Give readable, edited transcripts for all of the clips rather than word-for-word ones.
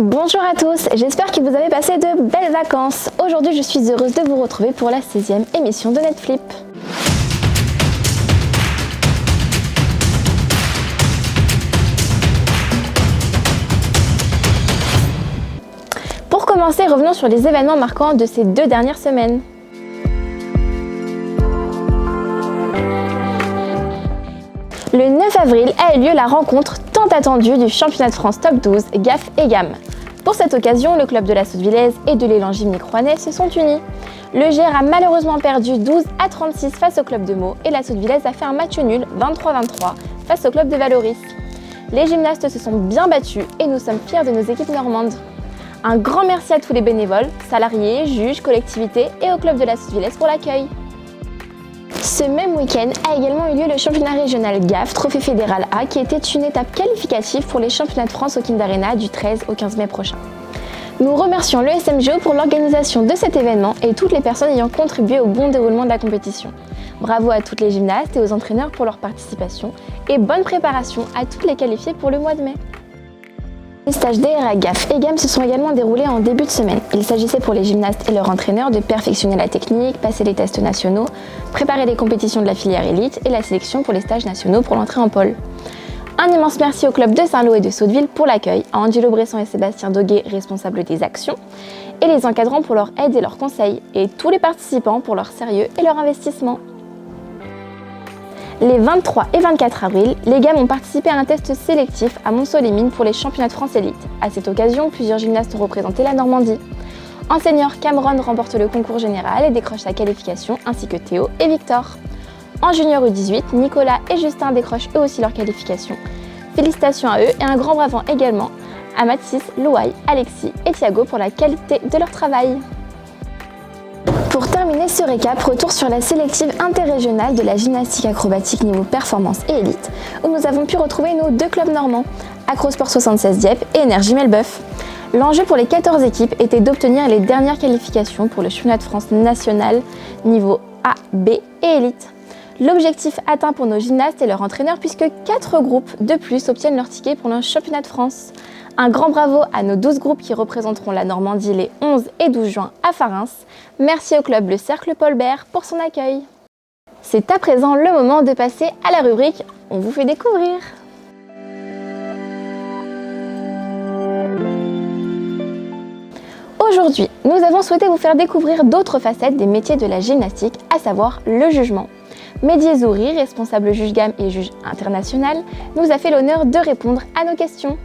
Bonjour à tous, j'espère que vous avez passé de belles vacances. Aujourd'hui, je suis heureuse de vous retrouver pour la 16e émission de Netflip. Pour commencer, revenons sur les événements marquants de ces 2 dernières semaines. Le 9 avril a eu lieu la rencontre tant attendue du championnat de France Top 12 GAF et GAM. Pour cette occasion, le club de la Sottevillez et de l'élan Gymnique Rouennais se sont unis. Le GR a malheureusement perdu 12-36 face au club de Meaux et la Sottevillez a fait un match nul 23-23 face au club de Valoris. Les gymnastes se sont bien battus et nous sommes fiers de nos équipes normandes. Un grand merci à tous les bénévoles, salariés, juges, collectivités et au club de la Sottevillez pour l'accueil. Ce même week-end a également eu lieu le championnat régional GAF Trophée Fédéral A qui était une étape qualificative pour les championnats de France au Kind Arena du 13 au 15 mai prochain. Nous remercions le SMGO pour l'organisation de cet événement et toutes les personnes ayant contribué au bon déroulement de la compétition. Bravo à toutes les gymnastes et aux entraîneurs pour leur participation et bonne préparation à toutes les qualifiées pour le mois de mai. Les stages DRA GAF et GAM se sont également déroulés en début de semaine. Il s'agissait pour les gymnastes et leurs entraîneurs de perfectionner la technique, passer les tests nationaux, préparer les compétitions de la filière élite et la sélection pour les stages nationaux pour l'entrée en pôle. Un immense merci au club de Saint-Lô et de Sotteville pour l'accueil, à Angelo Bresson et Sébastien Doguet, responsables des actions, et les encadrants pour leur aide et leurs conseils, et tous les participants pour leur sérieux et leur investissement. Les 23 et 24 avril, les GAM ont participé à un test sélectif à Montceau-les-Mines pour les championnats de France élite. À cette occasion, plusieurs gymnastes ont représenté la Normandie. En senior, Cameron remporte le concours général et décroche sa qualification, ainsi que Théo et Victor. En junior U18, Nicolas et Justin décrochent eux aussi leur qualification. Félicitations à eux et un grand bravo également à Mathis, Louaï, Alexis et Thiago pour la qualité de leur travail. Pour terminer ce récap, retour sur la sélective interrégionale de la gymnastique acrobatique niveau performance et élite, où nous avons pu retrouver nos 2 clubs normands, Acrosport 76 Dieppe et Énergie Melbeuf. L'enjeu pour les 14 équipes était d'obtenir les dernières qualifications pour le championnat de France national niveau A, B et élite. L'objectif atteint pour nos gymnastes et leurs entraîneurs puisque 4 groupes de plus obtiennent leur ticket pour le championnat de France. Un grand bravo à nos 12 groupes qui représenteront la Normandie les 11 et 12 juin à Fareims. Merci au club Le Cercle Paul Bert pour son accueil. C'est à présent le moment de passer à la rubrique « On vous fait découvrir ». Aujourd'hui, nous avons souhaité vous faire découvrir d'autres facettes des métiers de la gymnastique, à savoir le jugement. Mehdi Ezouri, responsable juge GAM et juge international, nous a fait l'honneur de répondre à nos questions.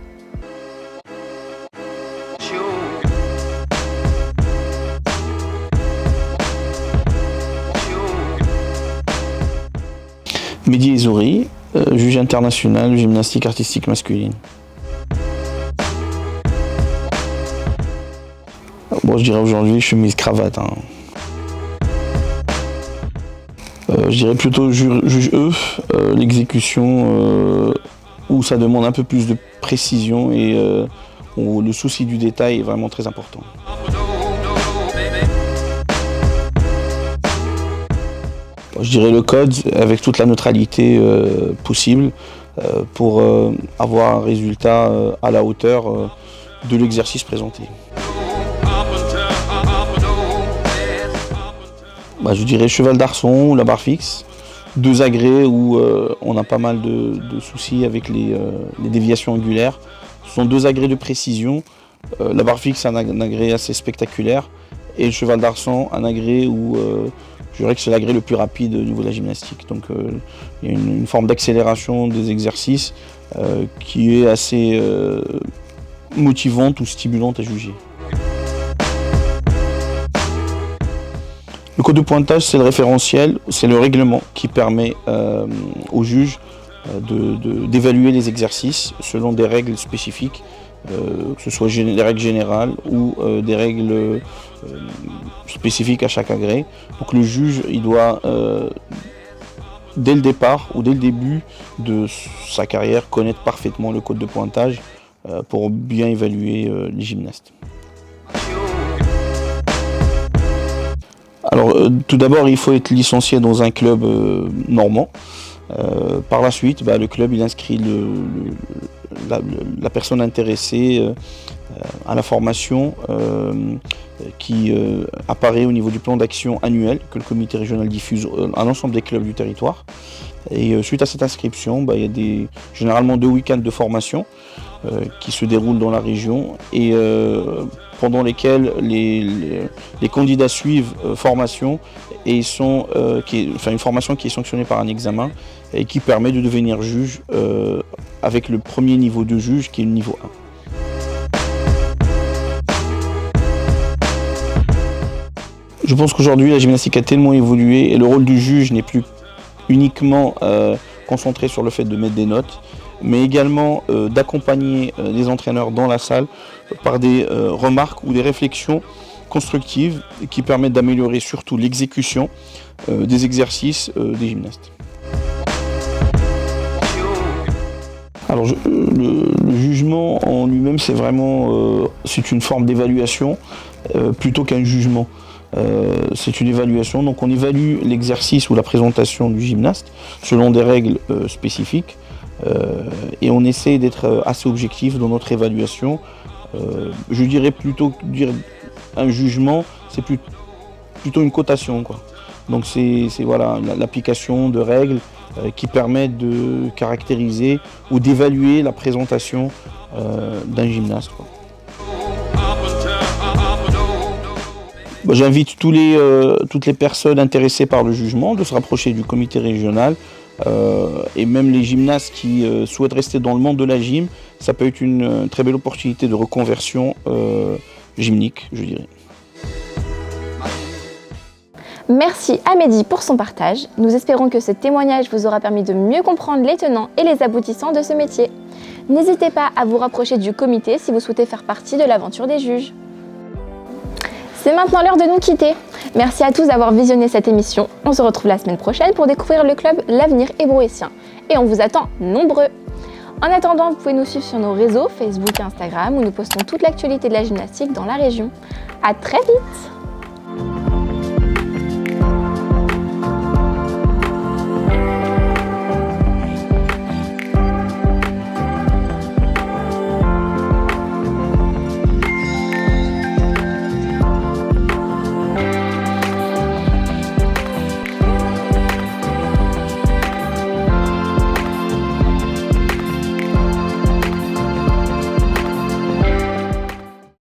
Mehdi Ezouri, juge international gymnastique artistique masculine. Bon, je dirais aujourd'hui chemise cravate. Je dirais plutôt juge E, l'exécution où ça demande un peu plus de précision et où le souci du détail est vraiment très important. Je dirais le code avec toute la neutralité possible pour avoir un résultat à la hauteur de l'exercice présenté. Je dirais cheval d'arçon ou la barre fixe, 2 agrès où on a pas mal de soucis avec les déviations angulaires. Ce sont 2 agrès de précision, la barre fixe un agrès assez spectaculaire et le cheval d'arçon un agrès où je dirais que c'est l'agrès le plus rapide au niveau de la gymnastique. Donc il y a une forme d'accélération des exercices qui est assez motivante ou stimulante à juger. Le code de pointage, c'est le référentiel, c'est le règlement qui permet aux juges d'évaluer les exercices selon des règles spécifiques, que ce soit des règles générales ou des règles spécifiques à chaque agrès. Donc le juge, il doit, dès le départ ou dès le début de sa carrière, connaître parfaitement le code de pointage pour bien évaluer les gymnastes. Alors, tout d'abord, il faut être licencié dans un club normand. Par la suite, le club il inscrit la personne intéressée à la formation qui apparaît au niveau du plan d'action annuel que le comité régional diffuse à l'ensemble des clubs du territoire. Et suite à cette inscription, il y a généralement 2 week-ends de formation qui se déroulent dans la région et pendant lesquels les candidats suivent formation et une formation qui est sanctionnée par un examen et qui permet de devenir juge avec le premier niveau de juge qui est le niveau 1. Je pense qu'aujourd'hui la gymnastique a tellement évolué et le rôle du juge n'est plus uniquement concentré sur le fait de mettre des notes, mais également d'accompagner les entraîneurs dans la salle par des remarques ou des réflexions constructives qui permettent d'améliorer surtout l'exécution des exercices des gymnastes. Alors le jugement en lui-même c'est vraiment c'est une forme d'évaluation plutôt qu'un jugement. C'est une évaluation, donc on évalue l'exercice ou la présentation du gymnaste selon des règles spécifiques et on essaie d'être assez objectif dans notre évaluation. Je dirais plutôt que dire un jugement, c'est plutôt une cotation, quoi. Donc c'est voilà, l'application de règles qui permettent de caractériser ou d'évaluer la présentation d'un gymnaste, quoi. J'invite toutes les personnes intéressées par le jugement de se rapprocher du comité régional et même les gymnastes qui souhaitent rester dans le monde de la gym, ça peut être une très belle opportunité de reconversion gymnique, je dirais. Merci à Mehdi pour son partage. Nous espérons que ce témoignage vous aura permis de mieux comprendre les tenants et les aboutissants de ce métier. N'hésitez pas à vous rapprocher du comité si vous souhaitez faire partie de l'aventure des juges. C'est maintenant l'heure de nous quitter. Merci à tous d'avoir visionné cette émission. On se retrouve la semaine prochaine pour découvrir le club L'Avenir Hébroïtien. Et on vous attend nombreux. En attendant, vous pouvez nous suivre sur nos réseaux, Facebook et Instagram, où nous postons toute l'actualité de la gymnastique dans la région. À très vite!